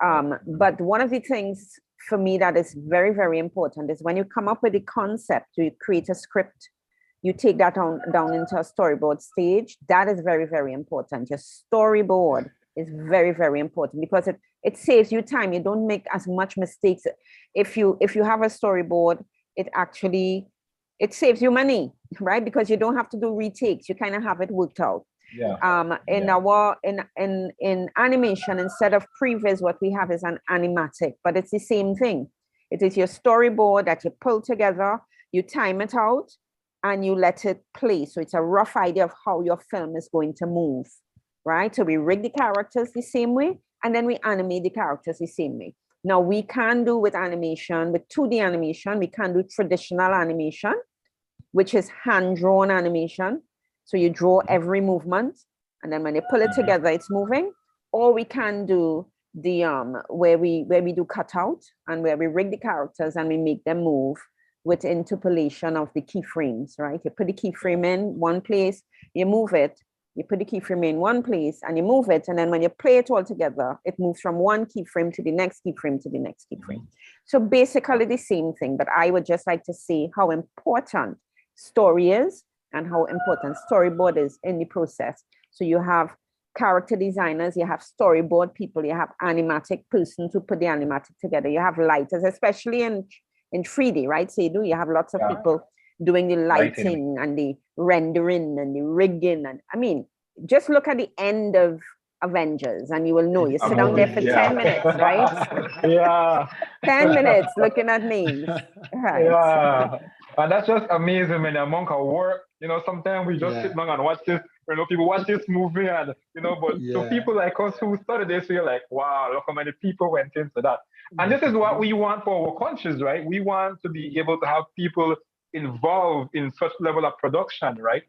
But one of the things for me that is very, very important is when you come up with a concept, you create a script, you take that down into a storyboard stage. That is very, very important. Your storyboard is very, very important because it saves you time. You don't make as much mistakes. If you have a storyboard, it saves you money, right? Because you don't have to do retakes. You kind of have it worked out. Yeah, In yeah, our in animation, instead of previs, what we have is an animatic, but it's the same thing. It is your storyboard that you pull together, you time it out, and you let it play. So it's a rough idea of how your film is going to move, right? So we rig the characters the same way, and then we animate the characters the same way. Now we can do with animation, with 2D animation, we can do traditional animation, which is hand-drawn animation. So you draw every movement, and then when you pull it together, it's moving. Or we can do the where we do cutout and where we rig the characters and we make them move with interpolation of the keyframes, right? You put the keyframe in one place, you move it, you put the keyframe in one place and you move it. And then when you play it all together, it moves from one keyframe to the next keyframe to the next keyframe. So basically the same thing, but I would just like to see how important story is and how important storyboard is in the process. So you have character designers, you have storyboard people, you have animatic persons who put the animatic together, you have lighters, especially in 3D, right? So you have lots of people doing the lighting and the rendering and the rigging. And I mean, just look at the end of Avengers and you will know. You sit down there for 10 minutes, right? Yeah. 10 minutes looking at names. Right. Yeah. And that's just amazing, man. The amount of work, sometimes we just sit down and watch this, people watch this movie and, but to people like us who study this, we're like, wow, look how many people went into that. And this is what we want for our countries, right? We want to be able to have people involved in such level of production, right?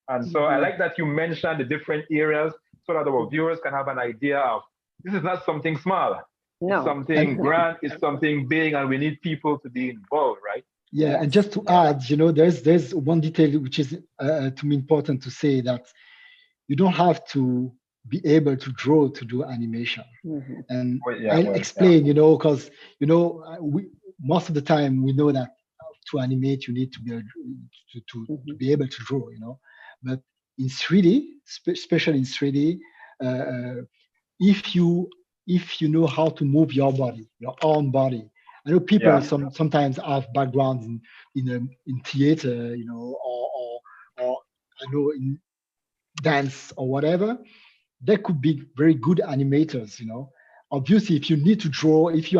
And so I like that you mentioned the different areas so that our viewers can have an idea of this is not something small. No. It's something grand, it's something big, and we need people to be involved, right? Yeah, and just to add, there's one detail which is to me important to say, that you don't have to be able to draw to do animation. And I'll explain, because we most of the time we know that to animate you need to be to be able to draw, but in 3D, especially in 3D, if you know how to move your body, your own body. I know people sometimes have backgrounds in theater, or I know in dance or whatever. They could be very good animators, Obviously, if you need to draw, if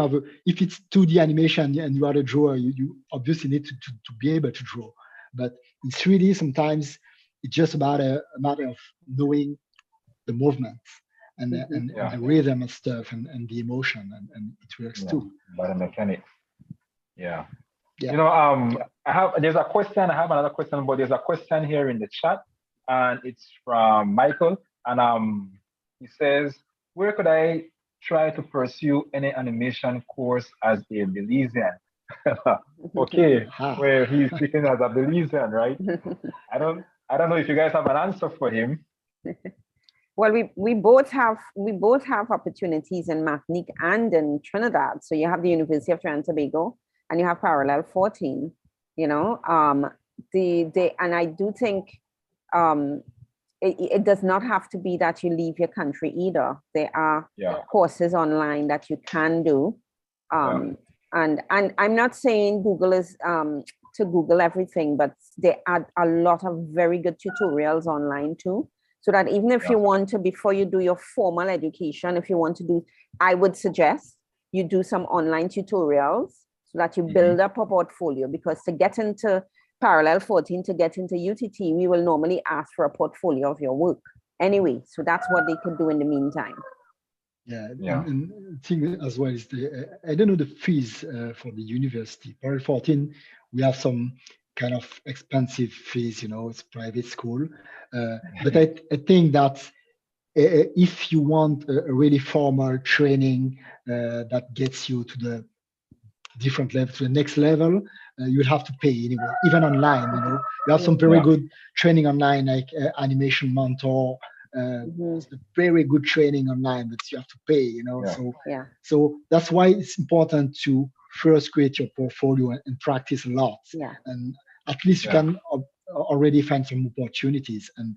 it's 2D animation and you are a drawer, you obviously need to be able to draw. But in 3D, sometimes it's just about a matter of knowing the movements and the rhythm and stuff and the emotion, and it works too. By the mechanics. Yeah. There's a question. I have another question, but there's a question here in the chat, and it's from Michael, and he says, "Where could I try to pursue any animation course as a Belizean?" Okay, where he's speaking as a Belizean, right? I don't know if you guys have an answer for him. Well, we both have opportunities in Martinique and in Trinidad. So you have the University of Trinidad and Tobago, and you have Parallel 14. And I do think it does not have to be that you leave your country either. There are courses online that you can do. And I'm not saying Google is to Google everything, but there are a lot of very good tutorials online too. So that even if you want to, before you do your formal education, if you want to do, I would suggest you do some online tutorials so that you build up a portfolio, because to get into Parallel 14, to get into UTT, we will normally ask for a portfolio of your work anyway. So that's what they could do in the meantime. And thing as well is I don't know the fees for the university. Parallel 14, we have some kind of expensive fees, it's private school. But I think that if you want a really formal training that gets you to the different level, to the next level, you'll have to pay anyway, even online. You have some very good training online, like Animation Mentor. It's a very good training online, but you have to pay. So that's why it's important to first create your portfolio and practice a lot. And at least you can already find some opportunities, and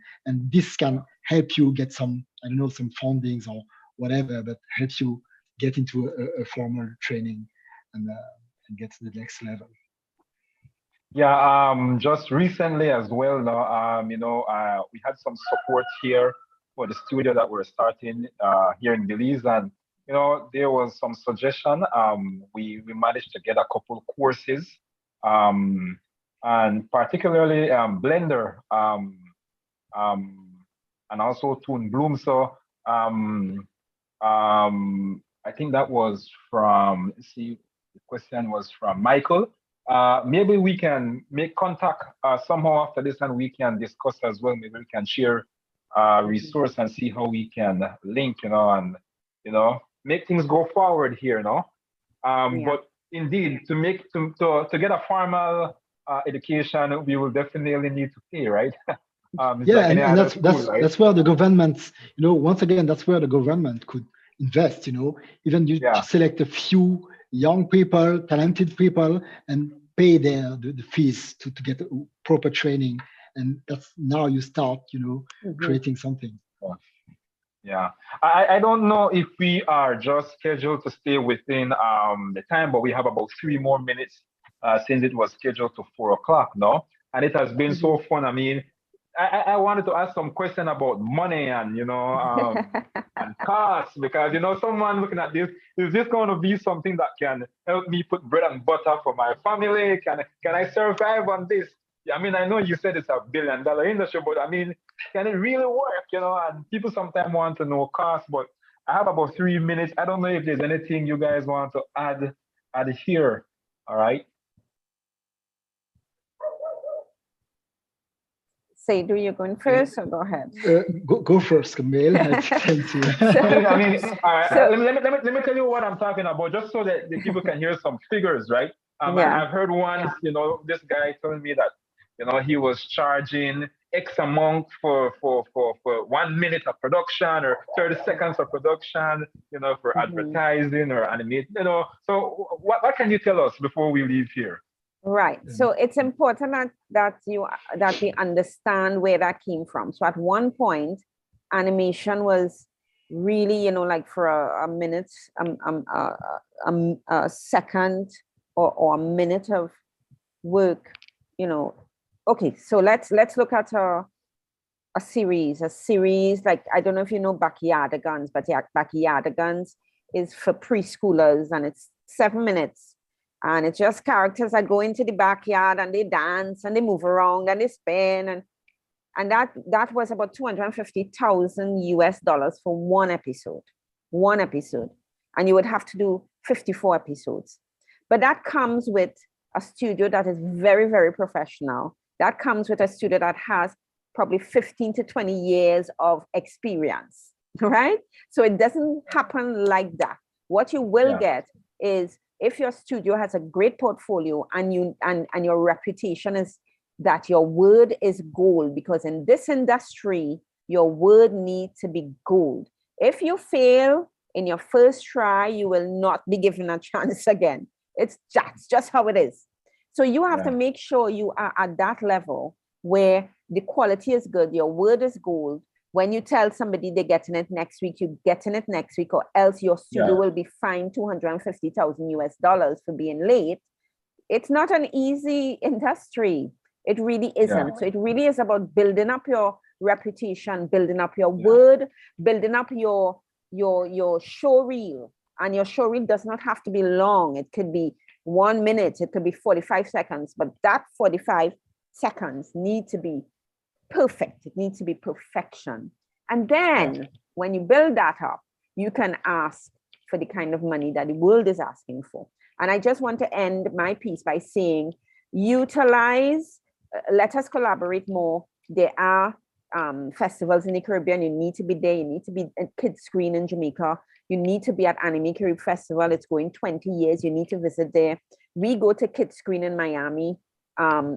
this can help you get some fundings or whatever, but helps you get into a formal training and get to the next level. Just recently as well, we had some support here for the studio that we're starting here in Belize, and there was some suggestion. We managed to get a couple courses, and particularly Blender, and also Toon Bloom. So I think that was from, let's see, the question was from Michael. Maybe we can make contact somehow after this and we can discuss as well. Maybe we can share resource and see how we can link, and, make things go forward here, Yeah. But indeed, to get a formal education, we will definitely need to pay, right? It's Yeah, like any and other school, right? that's where the government, once again, that's where the government could invest. Even you Yeah, select a few young people, talented people, and pay the fees to get a proper training, and that's now you start, Mhm. creating something. yeah. Yeah. I don't know if we are just scheduled to stay within the time, but we have about 3 more minutes since it was scheduled to 4 o'clock now. And it has been Mhm. so fun. I mean, I wanted to ask some question about money and and costs, because someone looking at this, is this going to be something that can help me put bread and butter for my family? Can I survive on this? Yeah, I mean, I know you said it's $1 billion industry, but I mean, can it really work? And people sometimes want to know cost, but I have about 3 minutes. I don't know if there's anything you guys want to add here. All right. Say, do you going first or go ahead? Go first, Camille. I tend I to. mean, all right, So, let me tell you what I'm talking about, just so that the people can hear some figures, right? yeah. I've heard once, this guy telling me that, he was charging X amount for 1 minute of production or 30 seconds of production, for Mhm. advertising or animate, So what can you tell us before we leave here? Right. So it's important that we understand where that came from. So at one point, animation was really, like for a minute, a second, or a minute of work, Okay, so let's look at a series like, I don't know if you know Backyardigans, but yeah, Backyardigans is for preschoolers, and it's 7 minutes, and it's just characters that go into the backyard and they dance and they move around and they spin, and that was about 250,000 US dollars for one episode, and you would have to do 54 episodes. But that comes with a studio that is very, very professional. That comes with a studio that has probably 15 to 20 years of experience, right? So it doesn't happen like that. What you will Yeah, get is, if your studio has a great portfolio and your reputation is that your word is gold, because in this industry, your word needs to be gold. If you fail in your first try, you will not be given a chance again. It's just how it is. So you have to yeah, make sure you are at that level where the quality is good, your word is gold. When you tell somebody they're getting it next week, you're getting it next week, or else your studio yeah, will be fined 250,000 US dollars for being late. It's not an easy industry. It really yeah, isn't. So it really is about building up your reputation, building up your yeah, word, building up your show reel. And your show reel does not have to be long. It could be 1 minute, it could be 45 seconds, but that 45 seconds need to be perfect. It needs to be perfection. And yeah, then when you build that up, you can ask for the kind of money that the world is asking for. And I just want to end my piece by saying, utilize, let us collaborate more. There are festivals in the Caribbean. You need to be there. You need to be at Kids Screen in Jamaica. You need to be at Anime Carib Festival. It's going 20 years. You need to visit there. We go to Kids Screen in Miami.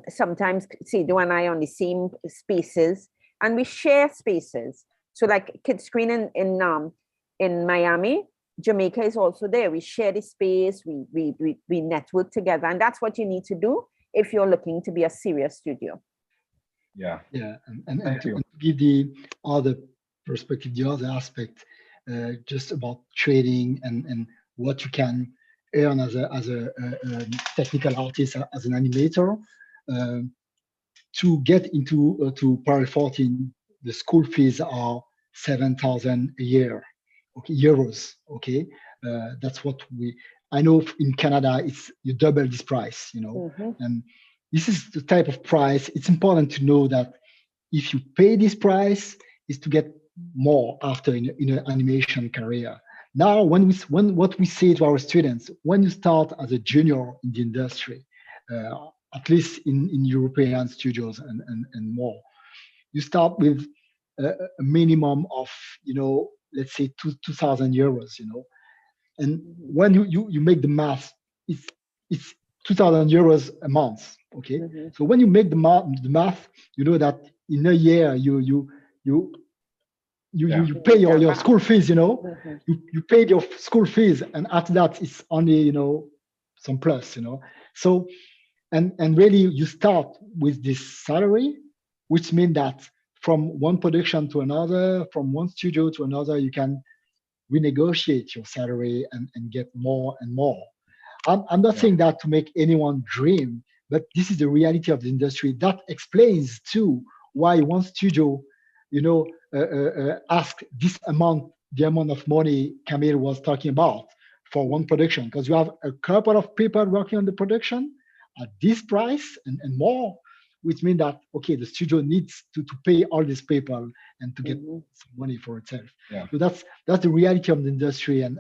Sometimes Sido and I are on the same spaces, and we share spaces. So like Kids Screen in Miami, Jamaica is also there. We share the space, we network together, and that's what you need to do if you're looking to be a serious studio. yeah. Yeah, and Thank to you. give the other perspective, the other aspect, just about trading and what you can earn as a technical artist, as an animator. um, to get into to Paris 14, the school fees are 7,000 a year, okay, euros. Okay, that's what we. I know in Canada it's you double this price, Mm-hmm. and this is the type of price. It's important to know that if you pay this price, is to get more after in an animation career. Now, when what we say to our students, when you start as a junior in the industry, at least in European studios and more, you start with a minimum of, let's say 2,000 euros, and Mhm. when you make the math, it's 2,000 euros a month. Okay, Mhm. so when you make the math, you know that in a year you Yeah. you You pay need your that. school fees. Mhm. You paid your school fees, and after that it's only some plus. So and really you start with this salary, which means that from one production to another, from one studio to another, you can renegotiate your salary and get more and more. I'm not Yeah. saying that to make anyone dream, but this is the reality of the industry. That explains too why one studio, ask this amount, the amount of money Camille was talking about for one production, because you have a couple of people working on the production at this price and more, which means that okay, the studio needs to pay all these people and to get Mhm. some money for itself. Yeah. So that's the reality of the industry, and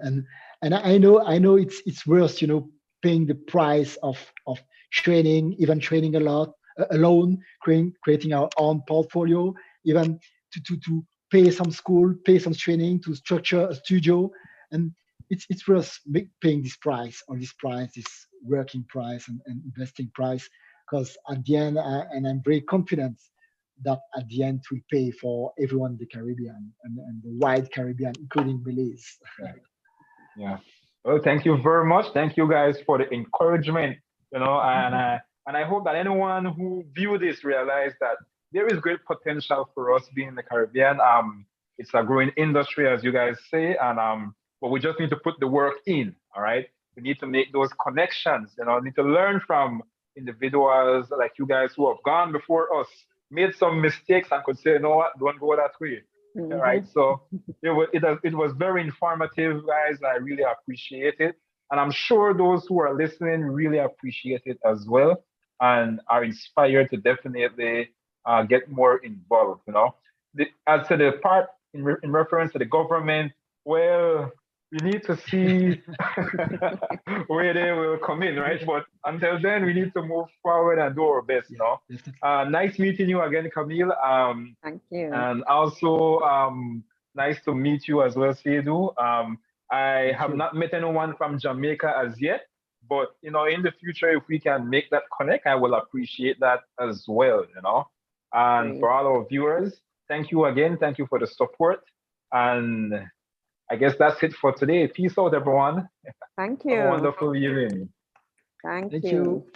I know it's worth, paying the price of training, even training a lot alone, creating our own portfolio, even to pay some school, pay some training to structure a studio, and it's worth paying this price, or this price, this working price and investing price, because at the end, and I'm very confident that at the end will pay for everyone in the Caribbean and the wide Caribbean, including Belize. Yeah. Yeah. Well, thank you very much. Thank you guys for the encouragement, and I hope that anyone who view this realize that there is great potential for us being in the Caribbean. It's a growing industry, as you guys say, and but we just need to put the work in. All right. We need to make those connections. Need to learn from individuals like you guys who have gone before us, made some mistakes, and could say, you know what, don't go that way. All right. Mhm. So it was very informative, guys. I really appreciate it, and I'm sure those who are listening really appreciate it as well, and are inspired to definitely get more involved. As to the part in reference to the government, well, we need to see where they will come in, right? But until then, we need to move forward and do our best. Yeah, definitely. Nice meeting you again, Camille. Thank you. And also, nice to meet you as well, Seydou. I Thank have you. not met anyone from Jamaica as yet, but in the future, if we can make that connect, I will appreciate that as well. And Great. for all our viewers, thank you again. Thank you for the support. And I guess that's it for today. Peace out, everyone. Thank Have a you. wonderful evening. Thank Thank you. you.